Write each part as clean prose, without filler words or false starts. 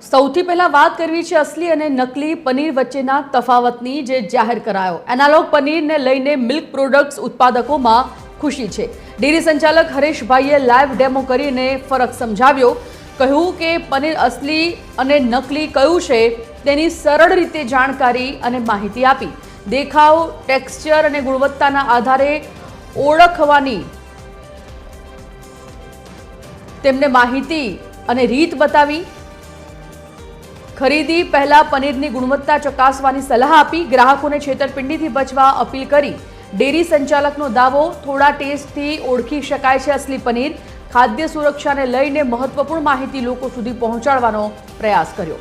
સૌથી પહેલા વાત કરવી છે અસલી અને નકલી પનીર વચ્ચેના તફાવતની, જે જાહેર કરાયો। એનાલોગ પનીરને લઈને મિલ્ક પ્રોડક્ટ્સ ઉત્પાદકોમાં ખુશી છે। ડેરી સંચાલક હરેશભાઈએ લાઈવ ડેમો કરીને ફરક સમજાવ્યો। કહ્યું કે પનીર અસલી અને નકલી કયું છે તેની સરળ રીતે જાણકારી અને માહિતી આપી। દેખાવ, ટેક્સચર અને ગુણવત્તાના આધારે ઓળખવાની તેમને માહિતી અને રીત बतावी। खरीदी पहला पनीरनी गुणवत्ता चकासवानी सलाह आपी। ग्राहकोने छेतरपिंडीथी बचवा अपील करी। डेरी संचालकनो दावो, थोड़ा टेस्टथी ओळखी शकाय छे असली पनीर। खाद्य सुरक्षाने लईने महत्वपूर्ण माहिती लोको सुधी पहोंचाडवानो प्रयास कर्यो।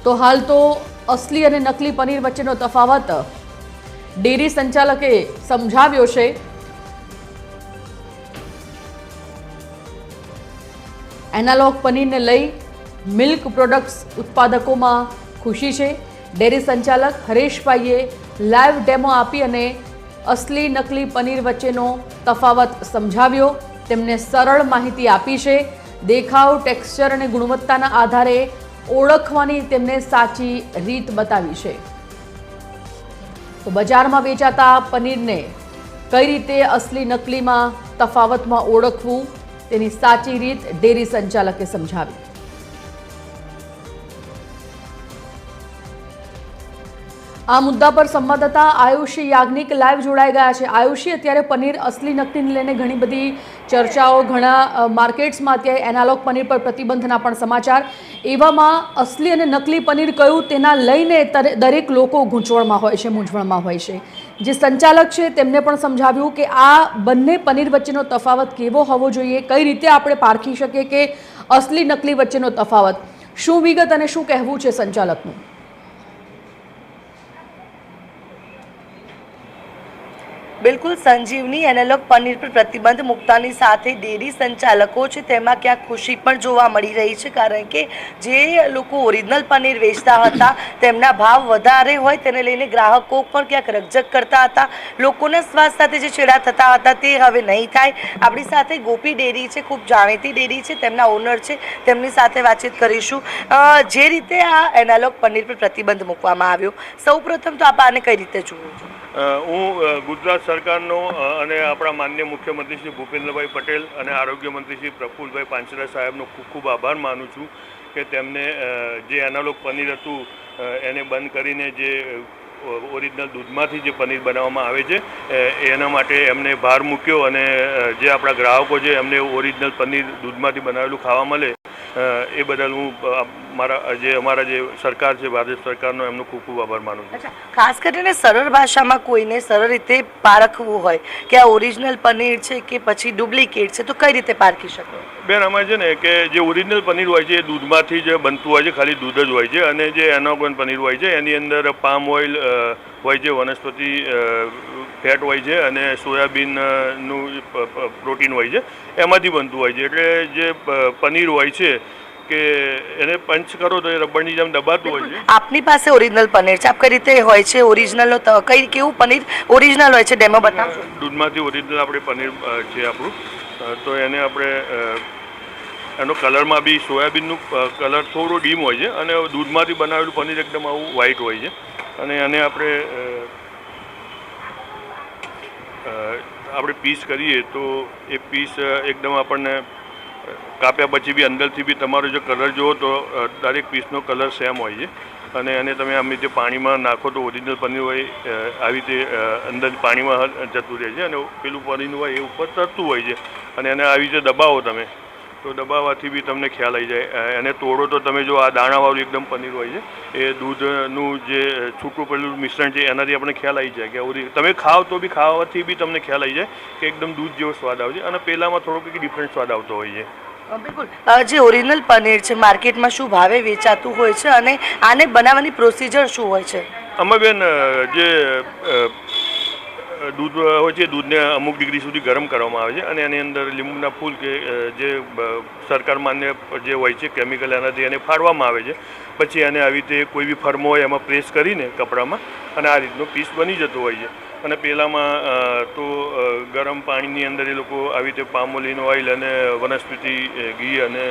तो हाल तो असली अने नकली पनीर वच्चेनो तफावत डेरी संचालके समझाव्यो छे। एनालॉग पनीर ने लई मिल्क प्रोडक्ट्स उत्पादकों में खुशी है। डेरी संचालक हरेशभाईए लाइव डेमो आपी अने असली नकली पनीर वच्चेनो तफावत समझाव्यो। तेमने सरल माहिती आपी छे। देखाव, टेक्सचर अने गुणवत्ताना आधारे ओळखवानी तेमने साची रीत बतावी छे। तो बजार में वेचाता पनीर ने कई रीते असली नकली में तफावत में ओळखवू तेनी साची रीत डेरी संचालके समझावी। आ मुद्दा पर संवाददाता आयुषी याज्ञिक लाइव जोड़ाई गया है। आयुषी, अत्यारे पनीर असली नकली ने लईने घणी बधी चर्चाओ, घणा मार्केट्स में अत्यारे एनालॉग पनीर पर प्रतिबंधना पण समाचार। एवामां असली अने नकली पनीर कयुं तेना लईने दरेक लोको गूंचवणमां होय छे, मूंझवणमां होय छे। जे संचालक छे तेमणे पण समझाव्युं के आ बंने पनीर वच्चेनो तफावत केवो होवो जोईए, कई रीते आपणे पारखी शकीए के असली नकली वच्चेनो तफावत। शुं विगत अने शुं कहेवुं छे संचालकनुं? बिल्कुल संजीवनी, एनालॉग पनीर पर प्रतिबंध मुक्तानी साथे डेरी संचालको छे तेमां क्यांक खुशी पण जोवा मळी रही छे। कारण के जे लोको ओरिजिनल पनीर वेचता हता तेमना भाव वधारे होय तेने लईने ग्राहको पण क्यांक रकझक करता हता। लोकोना स्वाद साथे जे छेड़ा थता हता ते हवे नहीं थाय। आपणी साथे गोपी डेरी छे, खूब जाणीती डेरी छे, तेमना ओनर छे, तेमनी साथे वातचीत करीशुं। जे रीते आ एनालॉग पनीर पर प्रतिबंध मूकवामां આવ્યો, સૌપ્રથમ તો આપ આને કઈ રીતે જુઓ છો? હું ગુજરાત સરકારનો અને આપણા માનનીય મુખ્યમંત્રી શ્રી ભૂપેન્દ્રભાઈ પટેલ અને આરોગ્ય મંત્રી શ્રી પ્રફુલભાઈ પાનસેરા સાહેબનો ખૂબ ખૂબ આભાર માનું છું કે તેમને જે એનાલોગ પનીર હતું એને બંધ કરીને જે ઓરિજિનલ દૂધમાંથી જે પનીર બનાવવામાં આવે છે એના માટે એમને ભાર મૂક્યો અને જે આપણા ગ્રાહકો છે એમને ઓરિજિનલ પનીર દૂધમાંથી બનાવેલું ખાવા મળે એ બદલ હું મારા જે અમારા જે સરકાર છે ભારત સરકારનો એમનો ખૂબ ખૂબ આભાર માનું છું। ખાસ કરીને સરળ ભાષામાં કોઈને સરળ રીતે પારખવું હોય કે આ ઓરિજિનલ પનીર છે કે પછી ડુપ્લિકેટ છે તો કઈ રીતે પારખી શકો? બેન, આમાં છે ને કે જે ઓરિજિનલ પનીર હોય છે એ દૂધમાંથી જ બનતું હોય છે, ખાલી દૂધ જ હોય છે। અને જે એનાલોગ પનીર હોય છે એની અંદર પામ ઓઇલ હોય છે, વનસ્પતિ ફેટ હોય છે અને સોયાબીનનું પ્રોટીન હોય છે, એમાંથી બનતું હોય છે। એટલે જે પનીર હોય છે કે એને પંચ કરો તો એ રબરની જેમ દબાતું હોય છે। આપની પાસે ઓરિજિનલ પનીર છે, આપ કઈ રીતે હોય છે ઓરિજિનલનો કઈ કેવું પનીર ઓરિજિનલ હોય છે ડેમો બતાવશો? દૂધમાંથી ઓરિજિનલ આપણે પનીર છે આપણું, તો એને આપણે એનો કલરમાં બી સોયાબીનનું કલર થોડો ડીમ હોય છે અને દૂધમાંથી બનાવેલું પનીર એકદમ આવું વ્હાઈટ હોય છે। અને એને આપણે પીસ કરીએ તો એ પીસ એકદમ આપણને કાપ્યા પછી બી અંદરથી બી તમારો જો કલર જુઓ તો દરેક પીસનો કલર સેમ હોય છે। અને એને તમે આમ રીતે પાણીમાં નાખો તો ઓરિજિનલ પનીર હોય આવી રીતે અંદર પાણીમાં જતું રહે છે અને પેલું પનીર હોય એ ઉપર તરતું હોય છે। અને એને આવી રીતે દબાવો તમે તો દબાવવાથી બી તમને ખ્યાલ આવી જાય। એને તોડો તો તમે જો આ દાણાવાળું એકદમ પનીર હોય છે એ દૂધનું જે છૂટું પડેલું મિશ્રણ છે એનાથી આપણે ખ્યાલ આવી જાય કે તમે ખાઓ તો બી ખાવાથી બી તમને ખ્યાલ આવી જાય કે એકદમ દૂધ જેવો સ્વાદ આવે છે અને પહેલાંમાં થોડો કંઈક ડિફરન્ટ સ્વાદ આવતો હોય છે। બિલકુલ, જે ઓરિજિનલ પનીર છે માર્કેટમાં શું ભાવે વેચાતું હોય છે અને આને બનાવવાની પ્રોસિજર શું હોય છે? આમાં બેન જે દૂધ હોય છે દૂધને અમુક ડિગ્રી સુધી ગરમ કરવામાં આવે છે અને એની અંદર લીંબુના ફૂલ કે જે સરકાર માન્ય જે હોય છે કેમિકલ એનાથી એને ફાડવામાં આવે છે। પછી એને આવી રીતે કોઈ બી ફર્મ હોય એમાં પ્રેસ કરીને કપડામાં અને આ રીતનો પીસ બની જતો હોય છે। અને પેલામાં તો ગરમ પાણીની અંદર એ લોકો આવી રીતે પામોલીન ઓઇલ અને વનસ્પતિ ઘી અને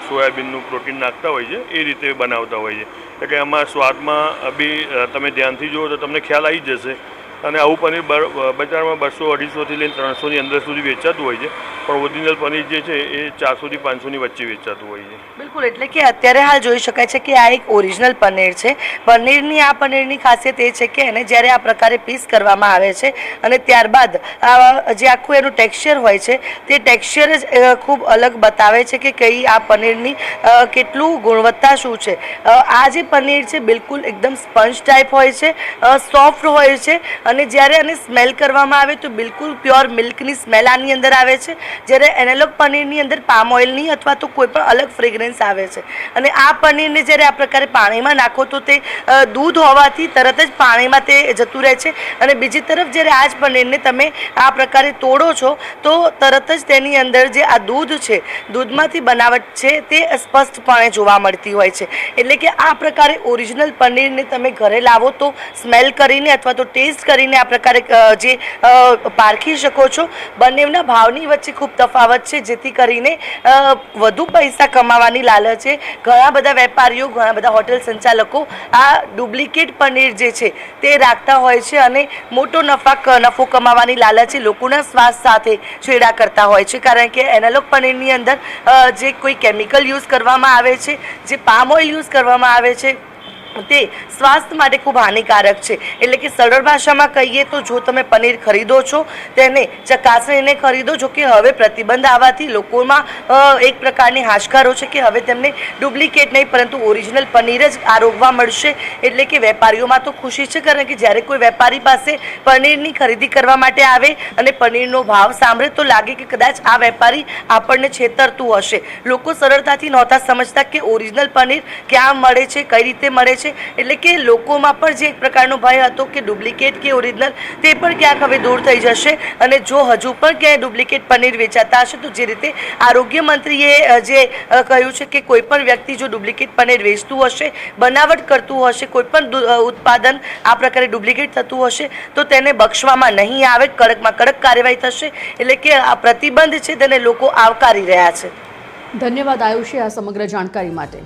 સોયાબીનનું પ્રોટીન નાખતા હોય છે, એ રીતે બનાવતા હોય છે. એટલે કે એમાં સ્વાદમાં બી તમે ધ્યાનથી જુઓ તો તમને ખ્યાલ આવી જશે. અને આવું પનીર બજારમાં 200-250થી લઈને 300ની અંદર સુધી વેચાતું હોય છે, પણ ઓરિજિનલ પનીર જે છે એ 400થી 500ની વચ્ચે વેચાતું હોય છે. બિલકુલ, એટલે કે અત્યારે હાલ જોઈ શકાય છે કે આ એક ઓરિજિનલ પનીર છે. પનીરની ખાસિયત એ છે કે એને જ્યારે આ પ્રકારે પીસ કરવામાં આવે છે અને ત્યારબાદ જે આખું એનું ટેક્સચર હોય છે તે ટેક્સચર જ ખૂબ અલગ બતાવે છે કે કઈ આ પનીરની કેટલું ગુણવત્તા શું છે. આ જે પનીર છે બિલકુલ એકદમ સ્પંજ ટાઈપ હોય છે, સોફ્ટ હોય છે અને જ્યારે આને સ્મેલ કરવામાં આવે તો બિલકુલ પ્યોર મિલ્કની સ્મેલ આની અંદર આવે છે. જ્યારે એનાલોગ પનીરની અંદર પામ ઓઇલની અથવા તો કોઈ પણ અલગ ફ્રેગ્રન્સ આવે છે. અને આ પનીરને જ્યારે આ પ્રકારે પાણીમાં નાખો તો તે દૂધ હોવાથી તરત જ પાણીમાં તે જતું રહે છે. અને બીજી તરફ જ્યારે આ જ પનીરને તમે આ પ્રકારે તોડો છો તો તરત જ તેની અંદર જે આ દૂધ છે, દૂધમાંથી બનાવટ છે તે સ્પષ્ટપણે જોવા મળતી હોય છે. એટલે કે આ પ્રકારે ઓરિજિનલ પનીરને તમે ઘરે લાવો તો સ્મેલ કરીને અથવા તો ટેસ્ટ કરીને આ પ્રકારે જે પારખી શકો છો. બંનેના ભાવની વચ્ચે ખૂબ તફાવત છે, જેથી કરીને વધુ પૈસા કમાવાની લાલચે ઘણા બધા વેપારીઓ, ઘણા બધા હોટેલ સંચાલકો આ ડુપ્લિકેટ પનીર જે છે તે રાખતા હોય છે અને મોટો નફો કમાવાની લાલચે લોકોના સ્વાસ્થ્ય સાથે છેડા કરતા હોય છે. કારણ કે એનાલોગ પનીરની અંદર જે કોઈ કેમિકલ યુઝ કરવામાં આવે છે, જે પામ ઓઇલ યુઝ કરવામાં આવે છે તે સ્વાસ્થ્ય માટે ખૂબ હાનિકારક છે. એટલે કે સરળ ભાષામાં કહીએ તો જો તમે પનીર ખરીદો છો તેને ચકાસણીને ખરીદો. જો કે હવે પ્રતિબંધ આવવાથી લોકોમાં એક પ્રકારની હાશકારો છે કે હવે તેમને ડુપ્લિકેટ નહીં પરંતુ ઓરિજિનલ પનીર જ આરોગવા મળશે. એટલે કે વેપારીઓમાં તો ખુશી છે, કારણ કે જ્યારે કોઈ વેપારી પાસે પનીરની ખરીદી કરવા માટે આવે અને પનીરનો ભાવ સાંભળે તો લાગે કે કદાચ આ વેપારી આપણને છેતરતું હશે. લોકો સરળતાથી નહોતા સમજતા કે ઓરિજિનલ પનીર ક્યાં મળે છે, કઈ રીતે મળે છે. એટલે કે લોકોમાં પણ જે એક પ્રકારનો ભય હતો કે ડુપ્લિકેટ કે ઓરિજિનલ તે પણ ક્યાંક હવે દૂર થઈ જશે. અને જો હજુ પણ ક્યાંય ડુપ્લિકેટ પનીર વેચાતા હશે તો જે રીતે આરોગ્ય મંત્રીએ જે કહ્યું છે કે કોઈ પણ વ્યક્તિ જો ડુપ્લિકેટ પનીર વેચતું હશે, બનાવટ કરતું હશે, કોઈ પણ ઉત્પાદન આ પ્રકારે ડુપ્લિકેટ થતું હશે તો તેને બક્ષવામાં નહીં આવે, કડકમાં કડક કાર્યવાહી થશે. એટલે કે આ પ્રતિબંધ છે તેને લોકો આવકારી રહ્યા છે. ધન્યવાદ આયુષી આ સમગ્ર જાણકારી માટે.